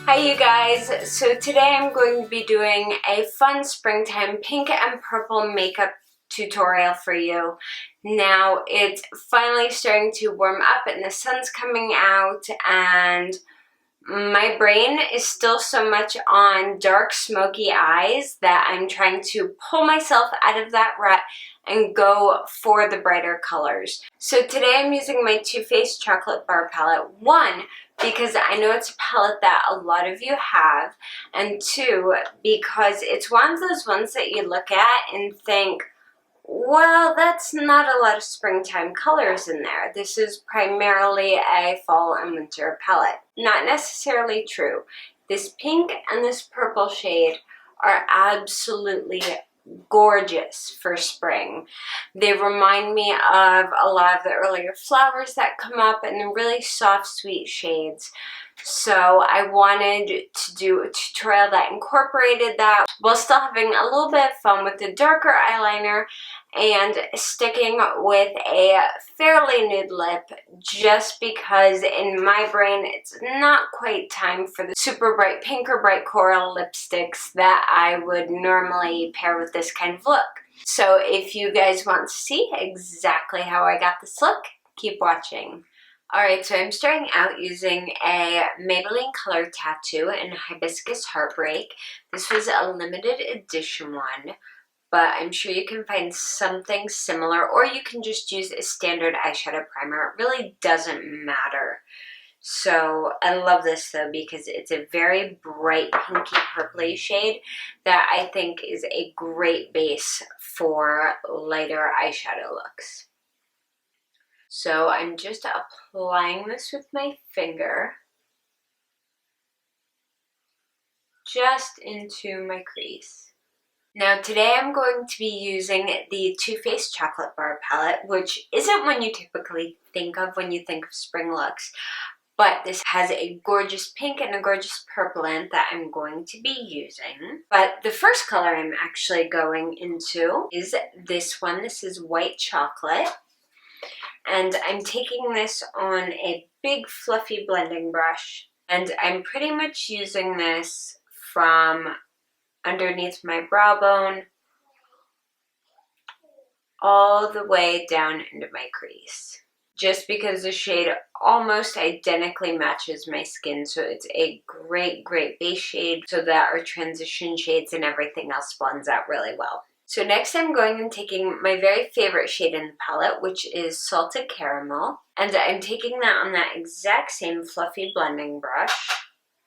Hi you guys, so today I'm going to be doing a fun springtime pink and purple makeup tutorial for you. Now it's finally starting to warm up and the sun's coming out and my brain is still so much on dark smoky eyes that I'm trying to pull myself out of that rut and go for the brighter colors. So today I'm using my Too Faced Chocolate Bar Palette. One, because I know it's a palette that a lot of you have, and two, because it's one of those ones that you look at and think, well, that's not a lot of springtime colors in there. This is primarily a fall and winter palette. Not necessarily true. This pink and this purple shade are absolutely gorgeous for spring. They remind me of a lot of the earlier flowers that come up and the really soft, sweet shades. So I wanted to do a tutorial that incorporated that while still having a little bit of fun with the darker eyeliner and sticking with a fairly nude lip, just because in my brain it's not quite time for the super bright pink or bright coral lipsticks that I would normally pair with this kind of look. So if you guys want to see exactly how I got this look, keep watching. Alright, so I'm starting out using a Maybelline Color Tattoo in Hibiscus Heartbreak. This was a limited edition one, but I'm sure you can find something similar, or you can just use a standard eyeshadow primer. It really doesn't matter. So I love this though because it's a very bright pinky purpley shade that I think is a great base for lighter eyeshadow looks. So I'm just applying this with my finger just into my crease. Now today I'm going to be using the Too Faced Chocolate Bar Palette, which isn't one you typically think of when you think of spring looks, but this has a gorgeous pink and a gorgeous purple in it that I'm going to be using. But the first color I'm actually going into is this one. This is White Chocolate. And I'm taking this on a big fluffy blending brush, and I'm pretty much using this from underneath my brow bone all the way down into my crease. Just because the shade almost identically matches my skin, so it's a great base shade so that our transition shades and everything else blends out really well. So next I'm going and taking my very favorite shade in the palette, which is Salted Caramel, and I'm taking that on that exact same fluffy blending brush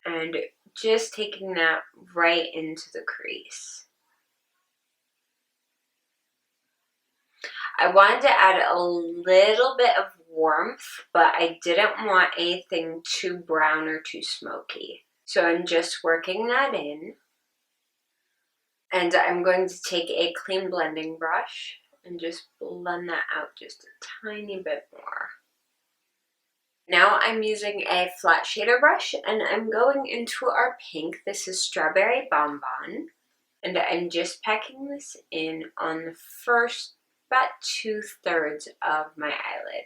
and just taking that right into the crease. I wanted to add a little bit of warmth, but I didn't want anything too brown or too smoky. So I'm just working that in. And I'm going to take a clean blending brush and just blend that out just a tiny bit more. Now I'm using a flat shader brush and I'm going into our pink. This is Strawberry Bonbon. And I'm just packing this in on the first about 2/3 of my eyelid.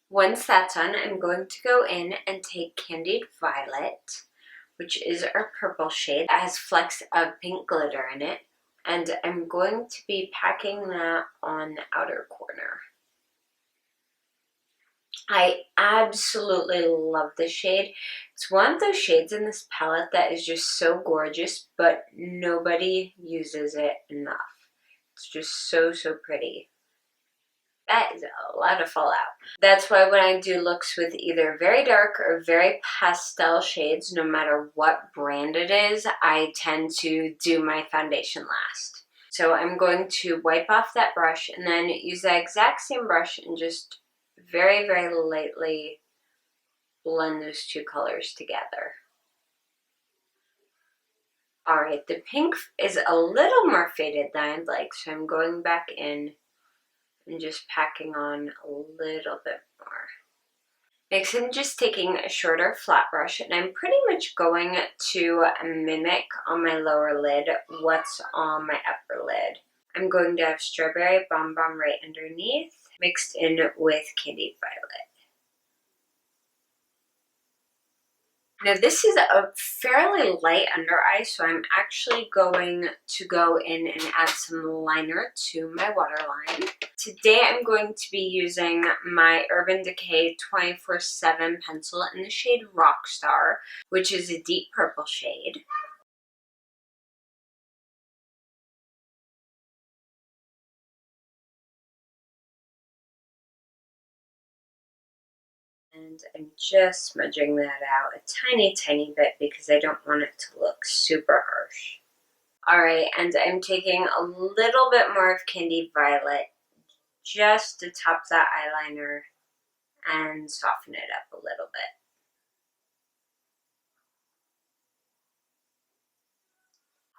Once that's done, I'm going to go in and take Candied Violet, which is our purple shade that has flecks of pink glitter in it, and I'm going to be packing that on the outer corner. I absolutely love this shade. It's one of those shades in this palette that is just so gorgeous, but nobody uses it enough. It's just so pretty. That is a lot of fallout. That's why when I do looks with either very dark or very pastel shades, no matter what brand it is, I tend to do my foundation last. So I'm going to wipe off that brush and then use that exact same brush and just very lightly blend those two colors together. Alright, the pink is a little more faded than I'd like, so I'm going back in and just packing on a little bit more. Next, I'm just taking a shorter flat brush and I'm pretty much going to mimic on my lower lid what's on my upper lid. I'm going to have Strawberry Bonbon right underneath, mixed in with Candied Violet. Now this is a fairly light under eye, so I'm actually going to go in and add some liner to my waterline. Today I'm going to be using my Urban Decay 24/7 pencil in the shade Rockstar, which is a deep purple shade. And I'm just smudging that out a tiny bit because I don't want it to look super harsh. Alright, and I'm taking a little bit more of Candy Violet just to top that eyeliner and soften it up a little bit.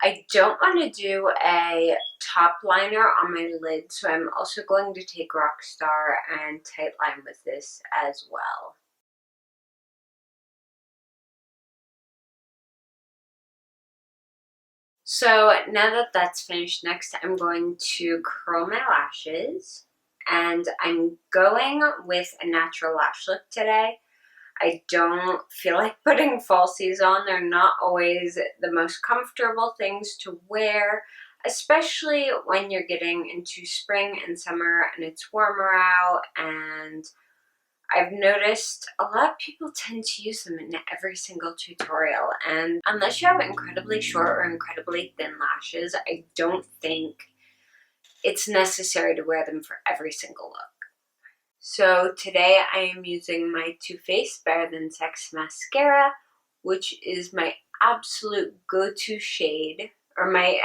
I don't want to do a top liner on my lid, so I'm also going to take Rockstar and Tightline with this as well. So now that that's finished, next I'm going to curl my lashes, and I'm going with a natural lash look today. I don't feel like putting falsies on. They're not always the most comfortable things to wear, especially when you're getting into spring and summer and it's warmer out, and I've noticed a lot of people tend to use them in every single tutorial, and unless you have incredibly short or incredibly thin lashes, I don't think it's necessary to wear them for every single look. So today I am using my Too Faced Better Than Sex mascara, which is my absolute go-to shade, or my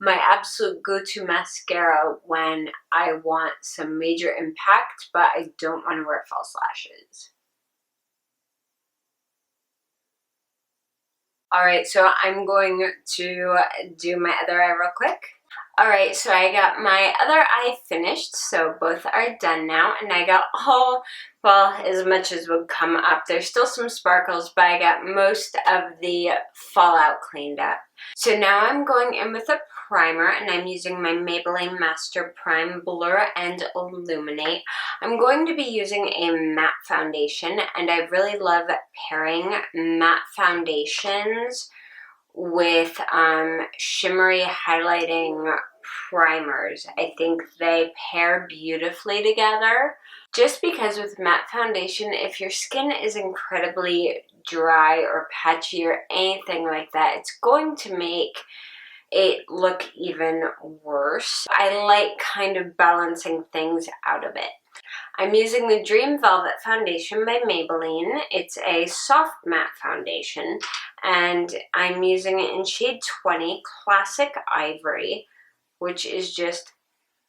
my absolute go-to mascara when I want some major impact, but I don't want to wear false lashes. Alright, so I'm going to do my other eye real quick. Alright, so I got my other eye finished, so both are done now, and I got all, well, as much as would come up. There's still some sparkles, but I got most of the fallout cleaned up. So now I'm going in with a primer, and I'm using my Maybelline Master Prime Blur and Illuminate. I'm going to be using a matte foundation, and I really love pairing matte foundations with shimmery highlighting primers. I think they pair beautifully together. Just because with matte foundation, if your skin is incredibly dry or patchy or anything like that, it's going to make it look even worse. I like kind of balancing things out of it. I'm using the Dream Velvet Foundation by Maybelline. It's a soft matte foundation, and I'm using it in shade 20, Classic Ivory, which is just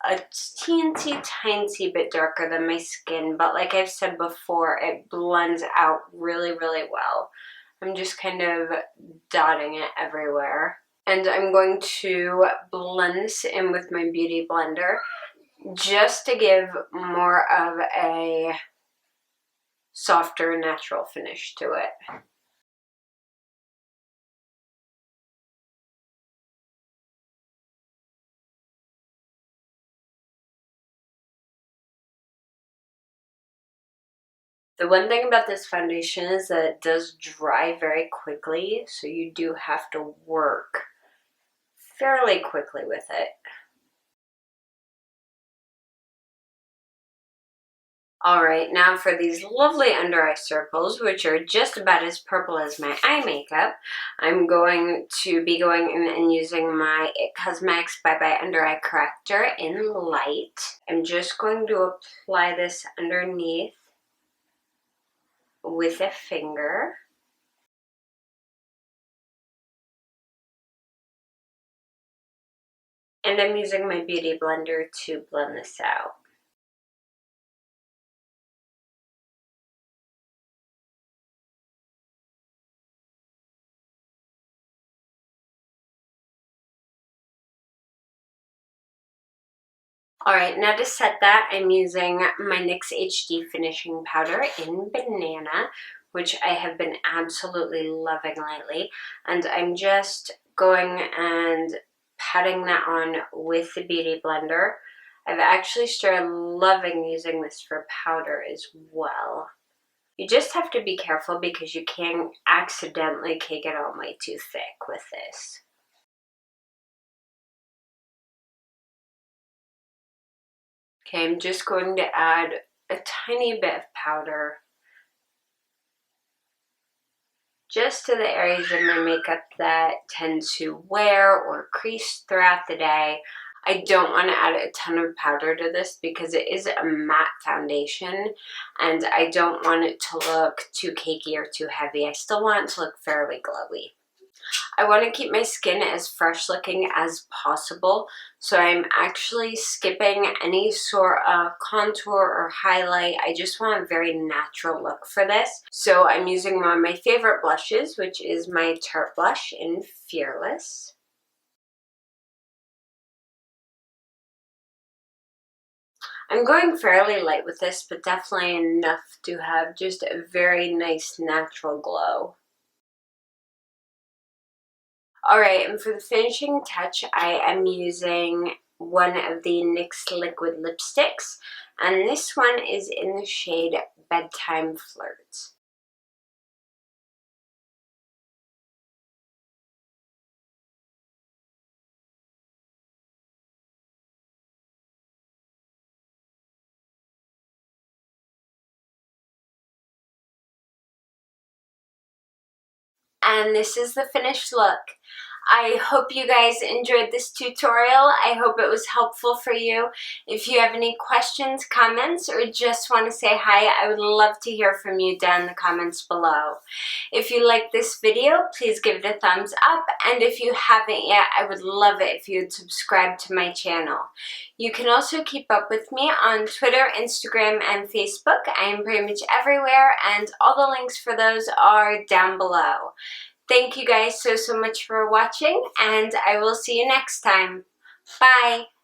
a teensy bit darker than my skin, but like I've said before, it blends out really well. I'm just kind of dotting it everywhere. And I'm going to blend this in with my Beauty Blender just to give more of a softer, natural finish to it. The one thing about this foundation is that it does dry very quickly, so you do have to work fairly quickly with it. Alright, now for these lovely under eye circles, which are just about as purple as my eye makeup, I'm going to be going in and using my It Cosmetics Bye Bye Under Eye Corrector in Light. I'm just going to apply this underneath with a finger. And I'm using my Beauty Blender to blend this out. Alright, now to set that, I'm using my NYX HD Finishing Powder in Banana, which I have been absolutely loving lately. And I'm just going and patting that on with the Beauty Blender. I've actually started loving using this for powder as well. You just have to be careful because you can accidentally cake it on way too thick with this. Okay, I'm just going to add a tiny bit of powder just to the areas of my makeup that tend to wear or crease throughout the day. I don't want to add a ton of powder to this because it is a matte foundation and I don't want it to look too cakey or too heavy. I still want it to look fairly glowy. I want to keep my skin as fresh looking as possible, so I'm actually skipping any sort of contour or highlight. I just want a very natural look for this. So I'm using one of my favorite blushes, which is my Tarte blush in Fearless. I'm going fairly light with this, but definitely enough to have just a very nice natural glow. Alright, and for the finishing touch, I am using one of the NYX liquid lipsticks, and this one is in the shade Bedtime Flirt. And this is the finished look. I hope you guys enjoyed this tutorial. I hope it was helpful for you. If you have any questions, comments, or just want to say hi, I would love to hear from you down in the comments below. If you like this video, please give it a thumbs up, and if you haven't yet, I would love it if you would subscribe to my channel. You can also keep up with me on Twitter, Instagram, and Facebook. I am pretty much everywhere, and all the links for those are down below. Thank you guys so much for watching, and I will see you next time. Bye!